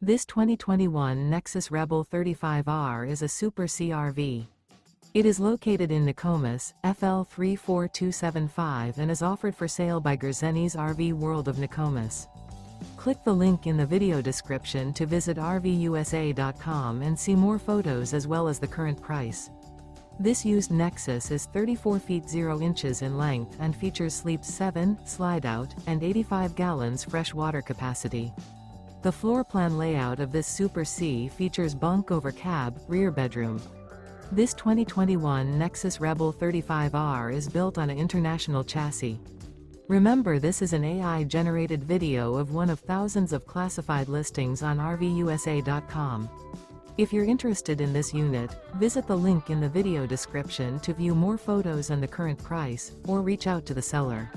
This 2021 Nexus Rebel 35R is a Super CRV. It is located in Nokomis, FL 34275 and is offered for sale by Gerzeny's RV World of Nokomis. Click the link in the video description to visit RVUSA.com and see more photos as well as the current price. This used Nexus is 34 feet 0 inches in length and features sleeps 7, Slideout, and 85 gallons fresh water capacity. The floor plan layout of this Super C features bunk over cab, rear bedroom. This 2021 Nexus Rebel 35R is built on an international chassis. Remember, this is an AI-generated video of one of thousands of classified listings on RVUSA.com. If you're interested in this unit, visit the link in the video description to view more photos and the current price, or reach out to the seller.